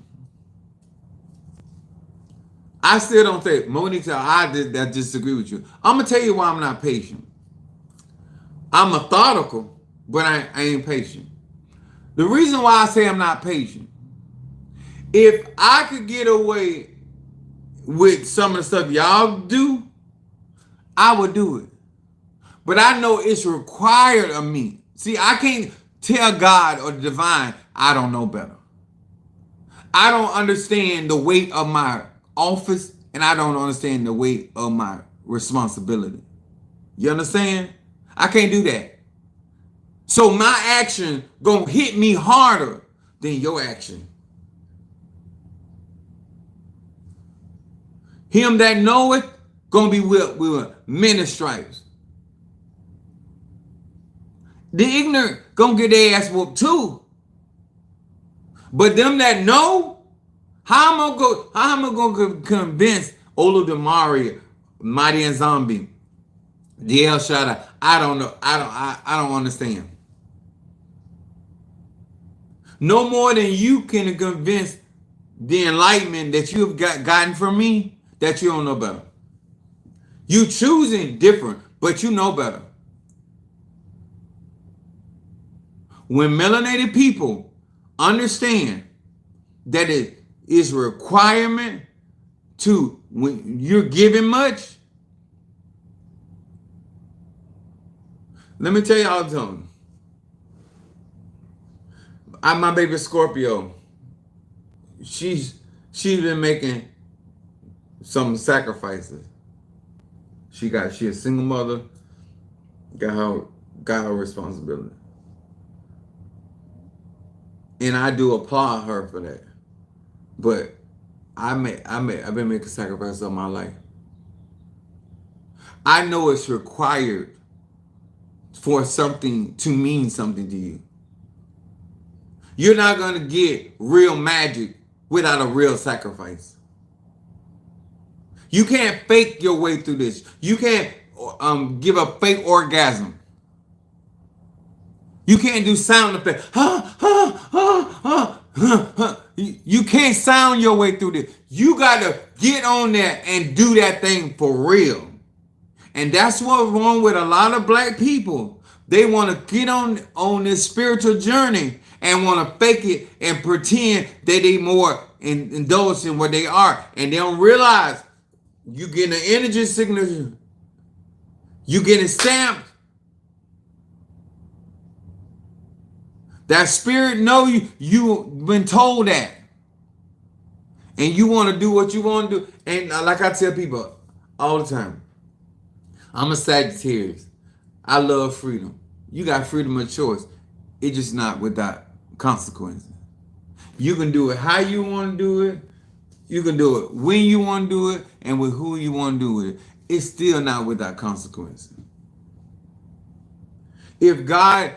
I still don't think, Monique said, I disagree with you. I'm going to tell you why I'm not patient. I'm methodical, but I ain't patient. The reason why I say I'm not patient, if I could get away with some of the stuff y'all do, I would do it. But I know it's required of me. See, I can't tell God or the divine, I don't know better. I don't understand the weight of my office, and I don't understand the weight of my responsibility. You understand? I can't do that. So my action gonna hit me harder than your action. Him that knoweth gonna be with many stripes. The ignorant gonna get their ass whooped too. But them that know, how am I gonna convince Olu Damari, Mighty and Zombie, DL Shaddai? I don't know. I don't understand. No more than you can convince the enlightenment that you have gotten from me that you don't know better. You choosing different, but you know better. When melanated people understand that it is a requirement to, when you're giving much, let me tell y'all something. My baby Scorpio, she's been making some sacrifices. She a single mother, got her responsibility. And I do applaud her for that. But I've been making sacrifices all my life. I know it's required for something to mean something to you. You're not going to get real magic without a real sacrifice. You can't fake your way through this. You can't give a fake orgasm. You can't do sound effects. You can't sound your way through this. You got to get on there and do that thing for real. And that's what's wrong with a lot of black people. They want to get on this spiritual journey and want to fake it and pretend that they more indulged in what they are. And they don't realize you getting an energy signature. You getting stamped. That spirit know you've been told that. And you want to do what you want to do. And like I tell people all the time, I'm a Sagittarius. I love freedom. You got freedom of choice. It's just not without consequences. You can do it how you want to do it. You can do it when you want to do it and with who you want to do it. It's still not without consequences. If God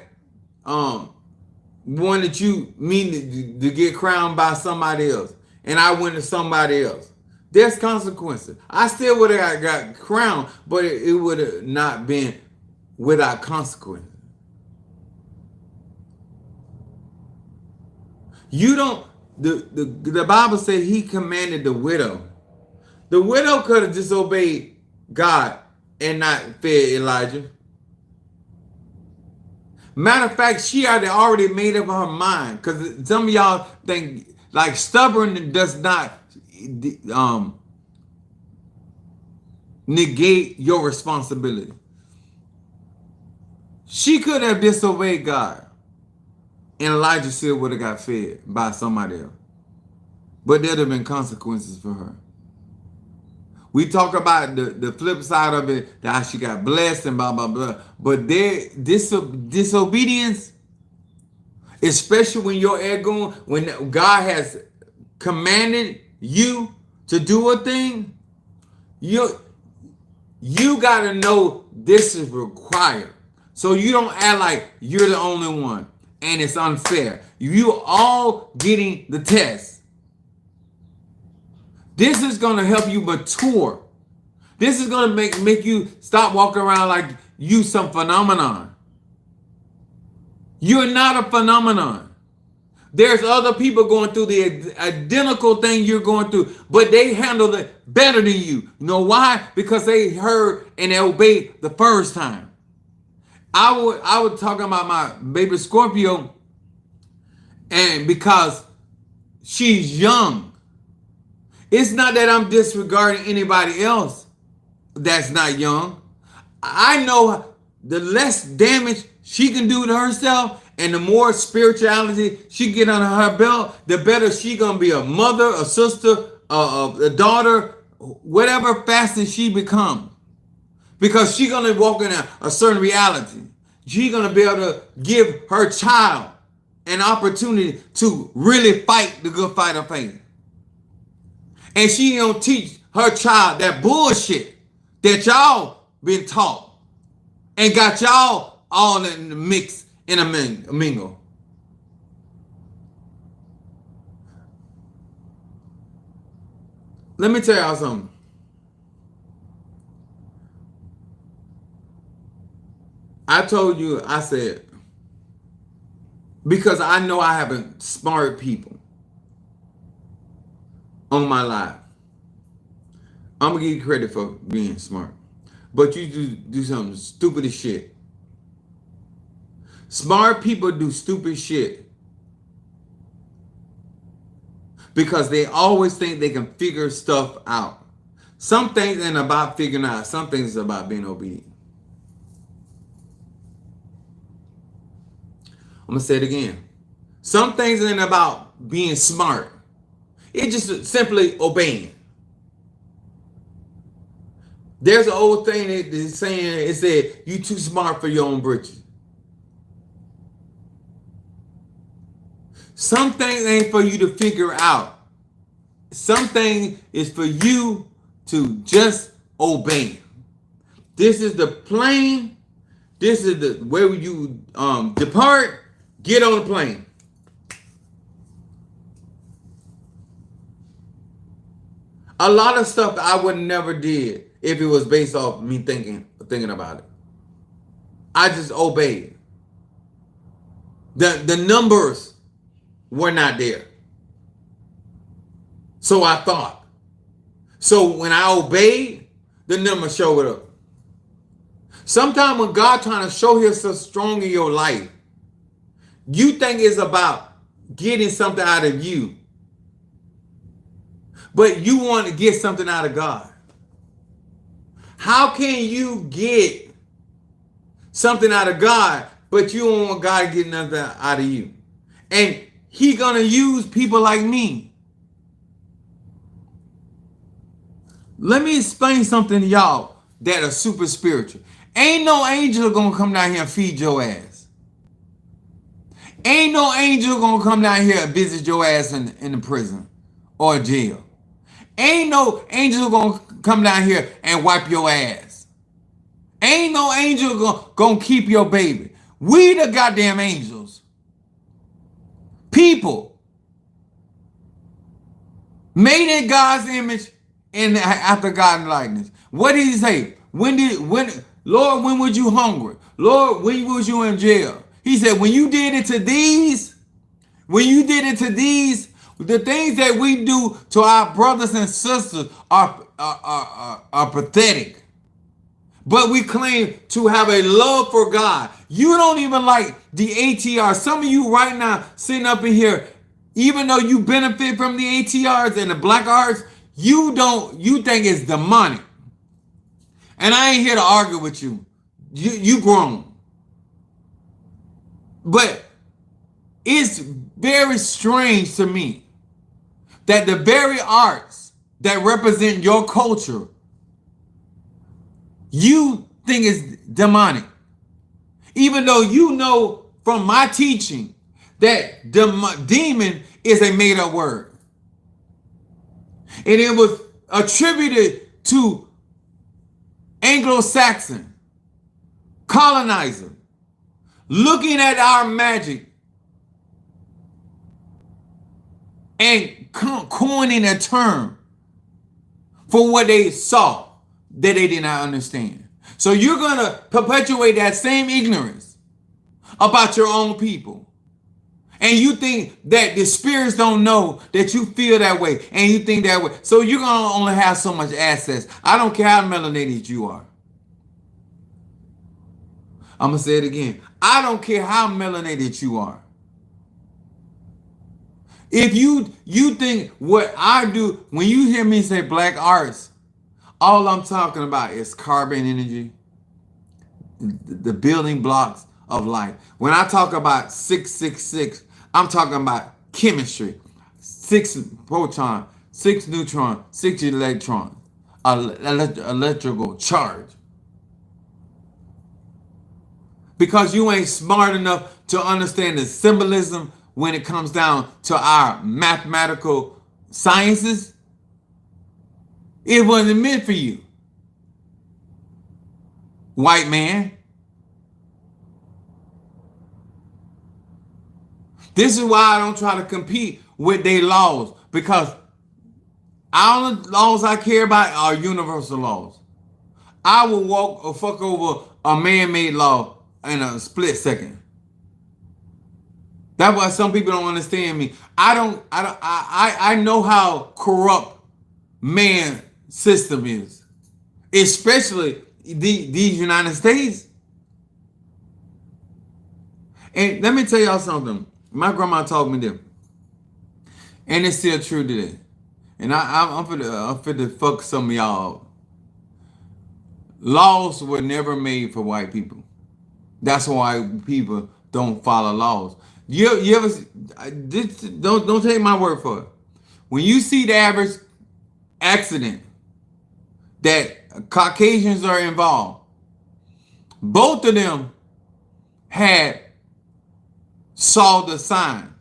wanted me to get crowned by somebody else and I went to somebody else, there's consequences. I still would have got crowned, but it would have not been without consequences. You don't, the Bible said he commanded the widow. The widow could have disobeyed God and not fed Elijah. Matter of fact, she had already made up her mind. Because some of y'all think like stubborn does not negate your responsibility. She could have disobeyed God, and Elijah still would have got fed by somebody else. But there'd have been consequences for her. We talk about the flip side of it, that she got blessed and blah, blah, blah. But disobedience, especially when your ego, when God has commanded you to do a thing, you got to know this is required. So you don't act like you're the only one and it's unfair. You all getting the test. This is going to help you mature. This is going to make you stop walking around like you some phenomenon. You're not a phenomenon. There's other people going through the identical thing you're going through, but they handle it better than you. You know why? Because they heard and they obeyed the first time. I was talking about my baby Scorpio, and because she's young. It's not that I'm disregarding anybody else that's not young. I know the less damage she can do to herself and the more spirituality she get under her belt, the better she gonna be a mother, a sister, a daughter, whatever facet she becomes. Because she gonna walk in a certain reality. She gonna be able to give her child an opportunity to really fight the good fight of faith. And she don't teach her child that bullshit that y'all been taught and got y'all all in the mix in a mingle. Let me tell y'all something. I told you, I said, because I know I have smart people on my life. I'm gonna give you credit for being smart. But you do something stupid as shit. Smart people do stupid shit because they always think they can figure stuff out. Some things ain't about figuring out. Some things is about being obedient. I'm gonna say it again. Some things ain't about being smart. It's just simply obeying. There's an old thing that is saying, it said, you too smart for your own britches. Some things ain't for you to figure out. Something is for you to just obey. This is the plane. This is the where you depart. Get on the plane. A lot of stuff I would never did if it was based off me thinking about it. I just obeyed. The numbers were not there. So I thought. So when I obeyed, the numbers showed up. Sometimes when God trying to show himself strong in your life, you think it's about getting something out of you. But you want to get something out of God. How can you get something out of God, but you don't want God to get nothing out of you? And he gonna use people like me. Let me explain something to y'all that are super spiritual. Ain't no angel gonna come down here and feed your ass. Ain't no angel gonna come down here and visit your ass in the prison or jail. Ain't no angel gonna come down here and wipe your ass. Ain't no angel gonna keep your baby. We the goddamn angels. People made in God's image and after God's likeness. What did he say? Lord, when was you hungry? Lord, when was you in jail? He said, when you did it to these, the things that we do to our brothers and sisters are pathetic. But we claim to have a love for God. You don't even like the ATR. Some of you right now sitting up in here, even though you benefit from the ATRs and the black arts, you think it's demonic. And I ain't here to argue with you. You grown. But it's very strange to me that the very arts that represent your culture, you think is demonic. Even though you know from my teaching that demon is a made-up word. And it was attributed to Anglo-Saxon colonizer looking at our magic and coining a term for what they saw that they did not understand. So you're going to perpetuate that same ignorance about your own people. And you think that the spirits don't know that you feel that way and you think that way. So you're going to only have so much access. I don't care how melanated you are. I'm going to say it again. I don't care how melanated you are. If you think what I do, when you hear me say black arts, all I'm talking about is carbon energy, the building blocks of life. When I talk about 666, I'm talking about chemistry. 6 proton, 6 neutron, 6 electron, electrical charge. Because you ain't smart enough to understand the symbolism when it comes down to our mathematical sciences, it wasn't meant for you. White man. This is why I don't try to compete with their laws, because all the laws I care about are universal laws. I will walk or fuck over a man-made law in a split second. That's why some people don't understand me. I know how corrupt man system is, especially these United States. And let me tell y'all something. My grandma taught me this, and it's still true today. And I'm finna fuck some of y'all up. Laws were never made for white people. That's why people don't follow laws. You ever don't take my word for it. When you see the average accident that Caucasians are involved, both of them saw the sign.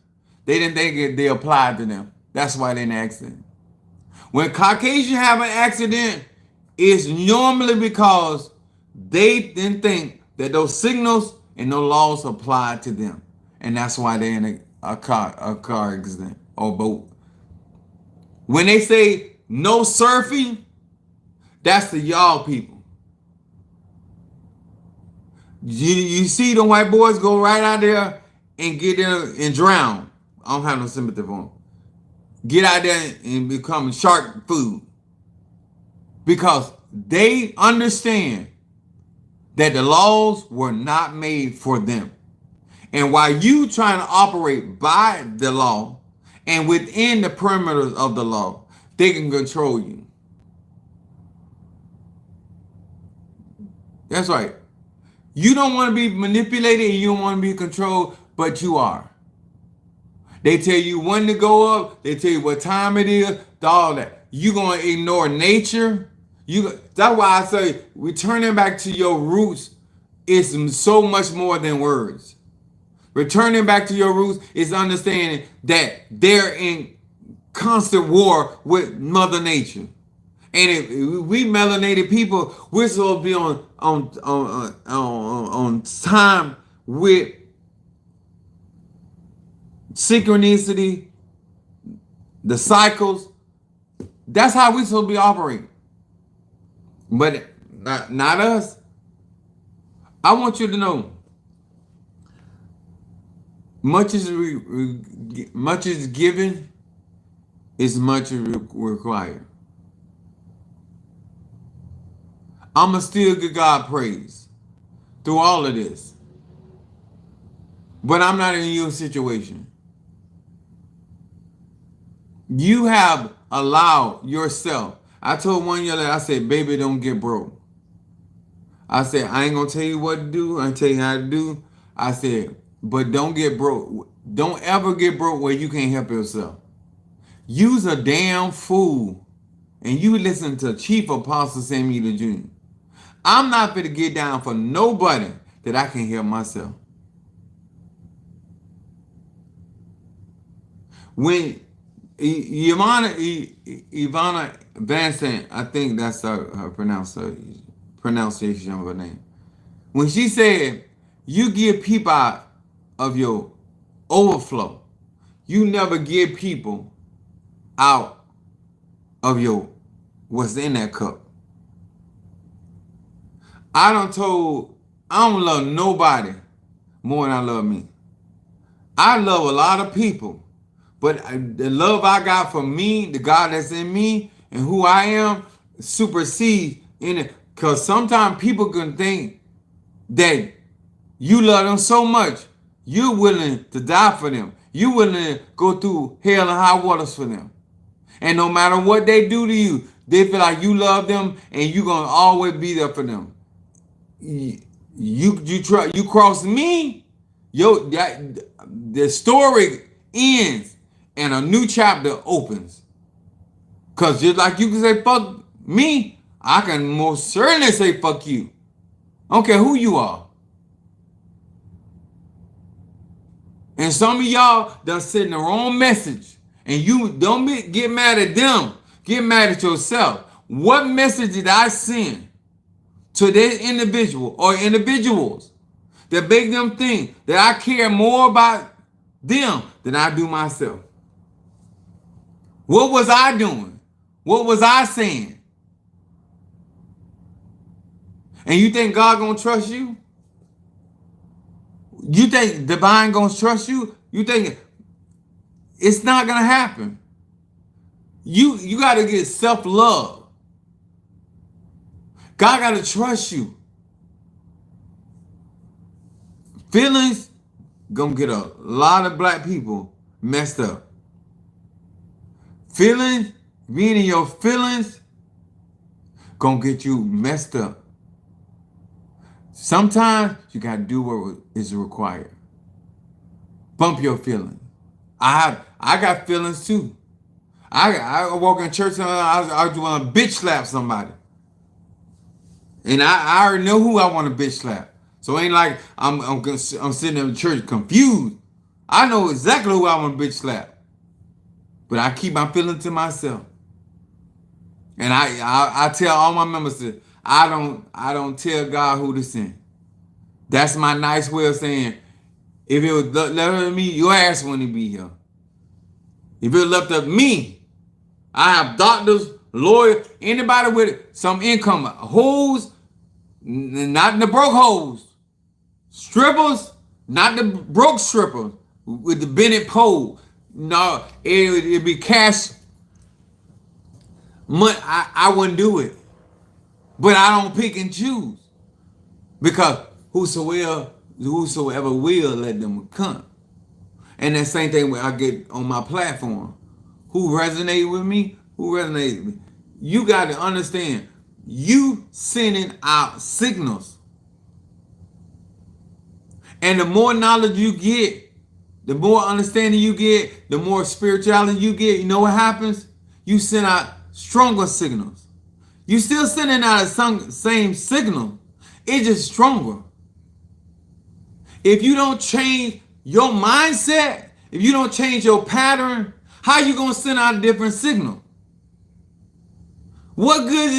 They didn't think they applied to them. That's why they in an accident. When Caucasians have an accident, it's normally because they didn't think that those signals and those laws apply to them. And that's why they're in a car accident or boat. When they say no surfing, that's the y'all people. You see the white boys go right out there and get there and drown. I don't have no sympathy for them. Get out there and become shark food. Because they understand that the laws were not made for them. And while you trying to operate by the law and within the perimeters of the law, they can control you. That's right. You don't want to be manipulated and you don't want to be controlled, but you are. They tell you when to go up. They tell you what time it is. All that. You're going to ignore nature. That's why I say returning back to your roots is so much more than words. Returning back to your roots is understanding that they're in constant war with Mother Nature. And if we melanated people, we're supposed to be on time with synchronicity, the cycles. That's how we're supposed to be operating. But not us. I want you to know, much is given, is much required. I'ma still give God praise through all of this. But I'm not in your situation. You have allowed yourself. I told one young lady, I said, baby, don't get broke. I said, I ain't gonna tell you what to do. I tell you how to do. I said, but don't get broke. Don't ever get broke where you can't help yourself. You's a damn fool. And you listen to Chief Apostle Samuel Jr. I'm not going to get down for nobody that I can help myself. When Ivana Vincent, I think that's her pronunciation of her name. When she said, you give people out of your overflow, you never give people out of your what's in that cup. I don't love nobody more than I love me. I love a lot of people, but the love I got for me, the God that's in me, and who I am, supersedes in it. Because sometimes people can think that you love them so much, you're willing to die for them. You're willing to go through hell and high waters for them. And no matter what they do to you, they feel like you love them and you're going to always be there for them. You cross me, the story ends and a new chapter opens. Because just like you can say fuck me, I can most certainly say fuck you. I don't care who you are. And some of y'all done send the wrong message. And you don't get mad at them. Get mad at yourself. What message did I send to this individual or individuals that make them think that I care more about them than I do myself? What was I doing? What was I saying? And you think God gonna trust you? You think divine gonna trust you? You think it's not gonna happen? You gotta get self-love. God gotta trust you. Feelings gonna get a lot of black people messed up. Feelings, being in your feelings, gonna get you messed up. Sometimes you gotta do what is required. Bump your feelings. I got feelings too. I walk in church and I was want to bitch slap somebody. And I already know who I want to bitch slap. So it ain't like I'm sitting in the church confused. I know exactly who I want to bitch slap. But I keep my feelings to myself. And I tell all my members that I don't tell God who to send. That's my nice way of saying, if it was left up to me, your ass wouldn't be here. If it was left up to me, I have doctors, lawyers, anybody with some income, hoes, not the broke hoes, strippers, not the broke strippers with the Bennett pole. No, it'd be cash. I wouldn't do it, but I don't pick and choose because whosoever will, let them come. And that same thing when I get on my platform. Who resonate with me? Who resonate with me? You got to understand, you sending out signals. And the more knowledge you get, the more understanding you get, the more spirituality you get, you know what happens? You send out stronger signals. You still sending out the same signal. It's just stronger. If you don't change your mindset, if you don't change your pattern, how you going to send out a different signal? What good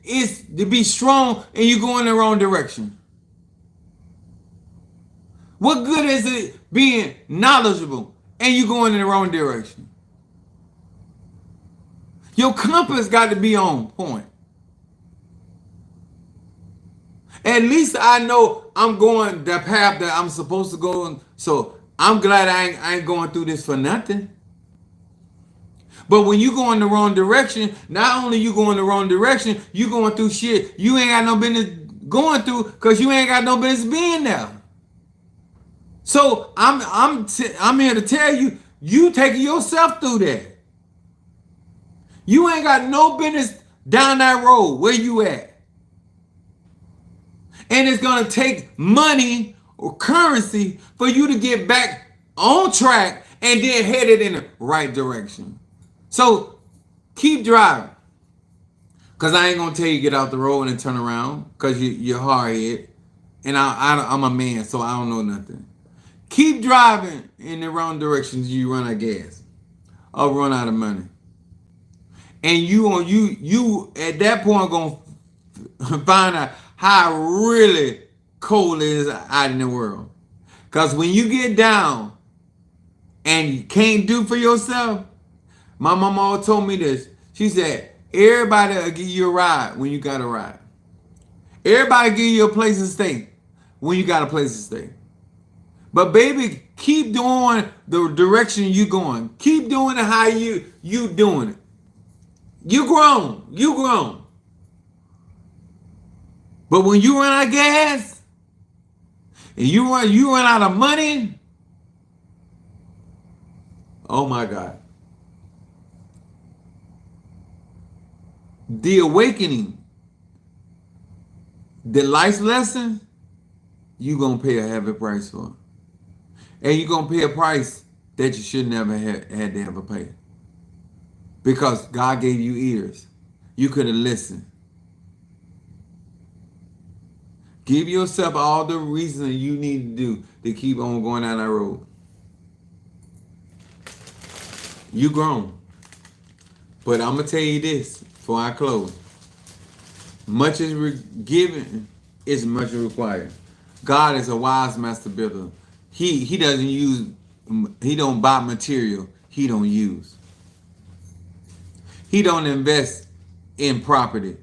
is it to be strong and you go in the wrong direction? What good is it being knowledgeable and you going in the wrong direction? Your compass got to be on point. At least I know I'm going the path that I'm supposed to go. So I'm glad I ain't going through this for nothing. But when you go in the wrong direction, not only you go in the wrong direction, you going through shit you ain't got no business going through because you ain't got no business being there. So I'm here to tell you, you taking yourself through that. You ain't got no business down that road where you at. And it's going to take money or currency for you to get back on track and then headed in the right direction. So keep driving. Because I ain't going to tell you get out the road and turn around because you're hard-headed. And I'm a man, so I don't know nothing. Keep driving in the wrong directions. You run out of gas or run out of money. And you at that point going to find out how really cold it is out in the world. Because when you get down and you can't do for yourself, my mama always told me this. She said, everybody will give you a ride when you got a ride. Everybody give you a place to stay when you got a place to stay. But baby, keep doing the direction you going. Keep doing it how you doing it. You grown. You grown. But when you run out of gas and you run out of money, oh my God. The awakening, the life lesson, you're going to pay a heavy price for. And you're going to pay a price that you should never had to ever pay. Because God gave you ears. You could have listened. Give yourself all the reason you need to do to keep on going down that road. You grown. But I'm going to tell you this before I close. Much is given is much required. God is a wise master builder. He don't buy material he don't use. He don't invest in property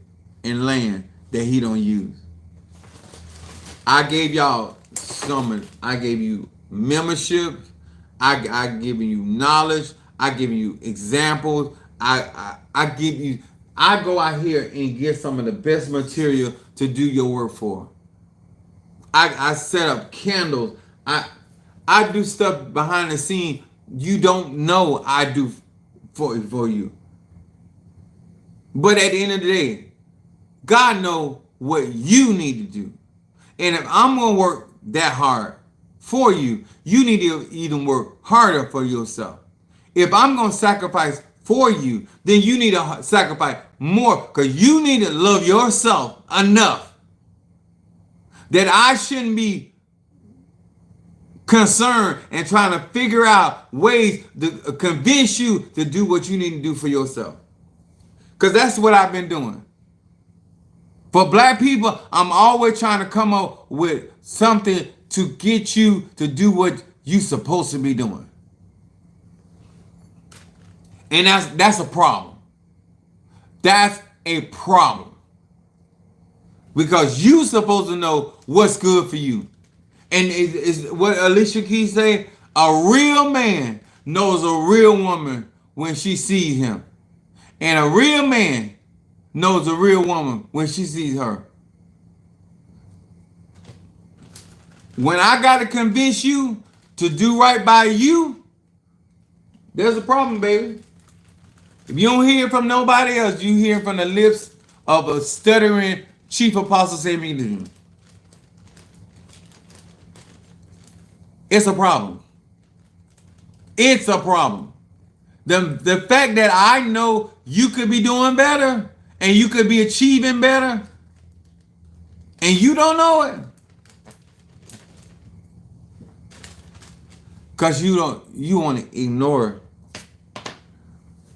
and land that he don't use. I gave y'all I gave you membership. I giving you knowledge. I giving you examples. I go out here and get some of the best material to do your work for. I set up candles. I do stuff behind the scene you don't know I do for you. But at the end of the day, God knows what you need to do. And if I'm going to work that hard for you, you need to even work harder for yourself. If I'm going to sacrifice for you, then you need to sacrifice more because you need to love yourself enough that I shouldn't be concerned and trying to figure out ways to convince you to do what you need to do for yourself. Because that's what I've been doing. For black people, I'm always trying to come up with something to get you to do what you're supposed to be doing. And that's a problem. That's a problem. Because you're supposed to know what's good for you. And it's what Alicia Keys say, a real man knows a real woman when she sees him. And a real man knows a real woman when she sees her. When I got to convince you to do right by you, there's a problem, baby. If you don't hear from nobody else, you hear from the lips of a stuttering chief apostle Samuel. It's a problem. It's a problem. The fact that I know you could be doing better and you could be achieving better and you don't know it. Because you want to ignore it.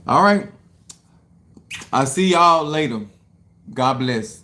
All right. I'll see y'all later. God bless.